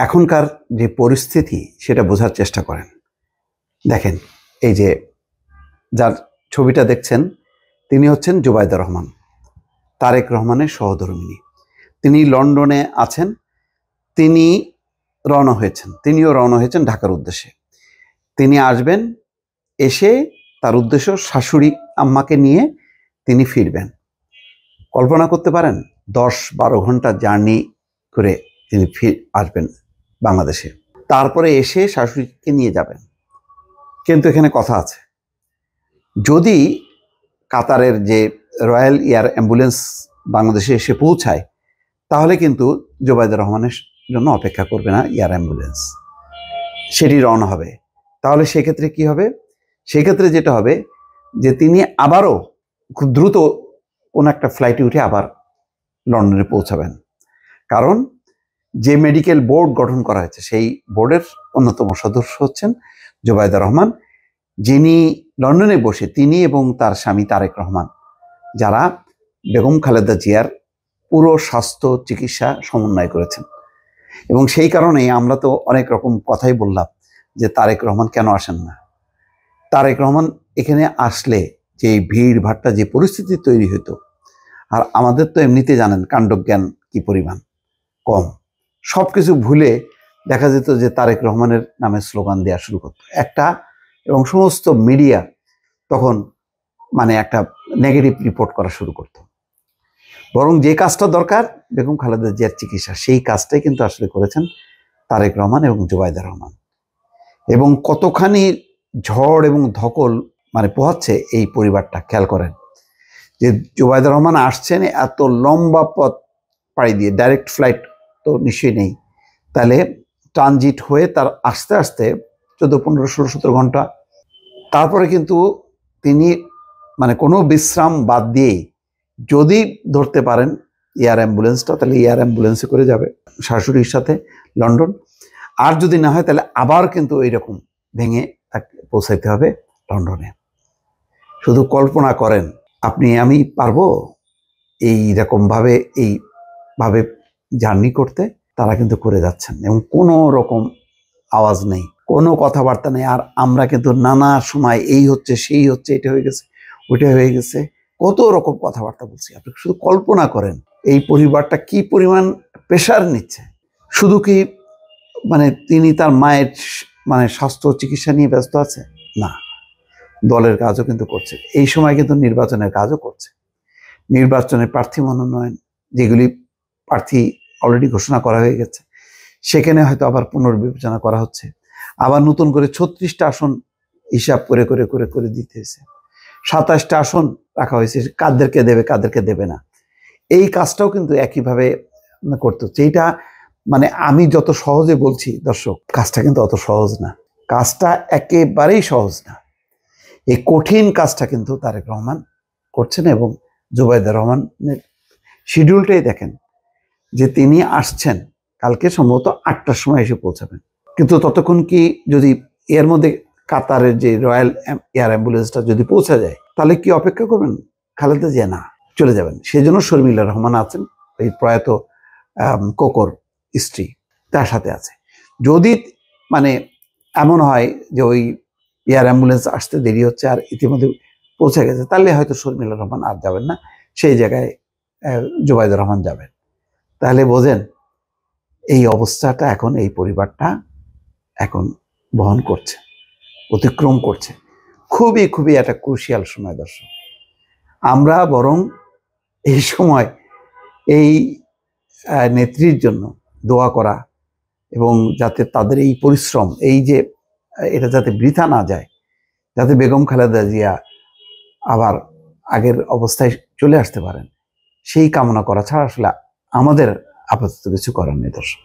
এখনকার যে পরিস্থিতি সেটা বোঝার চেষ্টা করেন। দেখেন, এই যে যার ছবিটা দেখছেন তিনি হচ্ছেন জুবাইদা রহমান, তারেক রহমানের সহধর্মিণী। তিনি লন্ডনে আছেন, তিনি রওনা হয়েছেন, তিনিও রওনা হয়েছেন ঢাকার উদ্দেশ্যে। তিনি আসবেন, এসে তার উদ্দেশ্য শাশুড়ি আম্মাকে নিয়ে তিনি ফিরবেন। কল্পনা করতে পারেন 10-12 ঘন্টা জার্নি করে তিনি আসবেন বাংলাদেশে, তারপরে এসে শাশুড়িকে নিয়ে যাবেন। কিন্তু এখানে কথা আছে, যদি কাতারের যে রয়্যাল এয়ার অ্যাম্বুলেন্স বাংলাদেশে এসে পৌঁছায়, তাহলে কিন্তু জুবাইদা রহমানের জন্য অপেক্ষা করবে না এয়ার অ্যাম্বুলেন্স, সেটি রওনা হবে। তাহলে সেক্ষেত্রে কি হবে? সেক্ষেত্রে যেটা হবে যে তিনি আবারও খুব দ্রুত কোনো একটা ফ্লাইটে উঠে আবার লন্ডনে পৌঁছাবেন। কারণ যে মেডিকেল বোর্ড গঠন করা হয়েছে সেই বোর্ডের অন্যতম সদস্য হচ্ছেন জুবাইদা রহমান, যিনি লন্ডনে বসে তিনি এবং তার স্বামী তারেক রহমান, যারা বেগম খালেদা জিয়ার পুরো স্বাস্থ্য চিকিৎসা সমন্বয় করেছেন। এবং সেই কারণেই আমরা তো অনেক রকম কথাই বললাম যে তারেক রহমান কেন আসেন না। তারেক রহমান এখানে আসলে যে ভিড় ভাট্টা, যে পরিস্থিতি তৈরি হতো, আর আমাদের তো এমনিতে জানেন কাণ্ডজ্ঞান কি পরিমাণ কম, সব কিছু ভুলে দেখা যেত যে তারেক রহমানের নামে স্লোগান দেওয়া শুরু করতো একটা, এবং সমস্ত মিডিয়া তখন মানে একটা নেগেটিভ রিপোর্ট করা শুরু করত। বরং যে কাজটা দরকার বেগম খালেদা জিয়ার চিকিৎসা, সেই কাজটাই কিন্তু আসলে করেছেন তারেক রহমান এবং জুবাইদা রহমান। এবং কতখানি ঝড় এবং ধকল মানে পোহাচ্ছে এই পরিবারটা, খেয়াল করেন যে জুবাইদা রহমান আসছেন এত লম্বা পথ পাড়ি দিয়ে, ডাইরেক্ট ফ্লাইট তো নিশ্চয়ই নেই, তাহলে ট্রানজিট হয়ে তার আসতে আসতে 14, 15, 16, 17 ঘন্টা। তারপরে কিন্তু তিনি মানে কোনো বিশ্রাম বাদ দিয়েই যদি ধরতে পারেন এয়ার অ্যাম্বুলেন্সটা, তাহলে এয়ার অ্যাম্বুলেন্সে করে যাবে শাশুড়ির সাথে লন্ডন। আর যদি না হয় তাহলে আবার কিন্তু এইরকম ভেঙে তাকে পৌঁছাইতে হবে লন্ডনে। শুধু কল্পনা করেন, আপনি আমি পারবো এইরকমভাবে এইভাবে জার্নি করতে? তারা কিন্তু করে যাচ্ছেন এবং কোনো রকম আওয়াজ নেই, কোনো কথাবার্তা নেই। আর আমরা কিন্তু নানা সময় এই হচ্ছে সেই হচ্ছে, এটা হয়ে গেছে ওইটা হয়ে গেছে, কত রকম কথাবার্তা বলছি। আপনি শুধু কল্পনা করেন এই পরিবারটা কি পরিমাণ প্রেশার নিচ্ছে। শুধু কি মানে তিনি তার মায়ের মানে স্বাস্থ্য চিকিৎসা নিয়ে ব্যস্ত আছে? না, দলের কাজও কিন্তু করছে। এই সময় কিন্তু নির্বাচনের কাজও করছে। নির্বাচনের প্রার্থী মনোনয়ন, যেগুলি প্রার্থী অলরেডি ঘোষণা করা হয়ে গেছে, সেখানে হয়তো আবার পুনর্বিবেচনা করা হচ্ছে। আবার নতুন করে 36টা আসন হিসাব করে করে করে করে দিতে হয়েছে। 27টা আসন রাখা হয়েছে, কাদেরকে দেবে কাদেরকে দেবে না, এই কাজটাও কিন্তু একইভাবে করতে হচ্ছে। এইটা মানে আমি যত সহজে বলছি দর্শক, কাজটা কিন্তু অত সহজ না, কাজটা একেবারেই সহজ না। এই কঠিন কাজটা কিন্তু তারেক রহমান করছেন। এবং জুবাইদা রহমানের শিডিউলটাই দেখেন যে তিনি আসছেন কালকে সম্ভবত 8টার সময় এসে পৌঁছাবেন। কিন্তু ততক্ষণ কি যদি এর মধ্যে কাতারের যে রয়্যাল এয়ার অ্যাম্বুলেন্সটা যদি পৌঁছা যায়, তাহলে কি অপেক্ষা করবেন খালেদা জিয়া? না, চলে যাবেন। সেই জন্য শর্মিলা রহমান আছেন, এই প্রয়াত কোকর স্ত্রী, তার সাথে আছে। যদি মানে এমন হয় যে ওই এয়ার অ্যাম্বুলেন্স আসতে দেরি হচ্ছে আর ইতিমধ্যে পৌঁছে গেছে, তাহলে হয়তো শর্মিলা রহমান আর যাবেন না, সেই জায়গায় জুবাইদা রহমান যাবেন। তাহলে বোঝেন এই অবস্থাটা এখন এই পরিবারটা এখন বহন করছে, অতিক্রম করছে। খুবই খুবই একটা ক্রুশিয়াল সময় দর্শক। আমরা বরং এই সময় এই নেত্রীর জন্য দোয়া করা, এবং যাতে তাদের এই পরিশ্রম, এই যে এটা যাতে বৃথা না যায়, যাতে বেগম খালেদা জিয়া আবার আগের অবস্থায় চলে আসতে পারেন, সেই কামনা করা ছাড়া আসলে আমাদের আপাতত কিছু করার নেই দর্শক।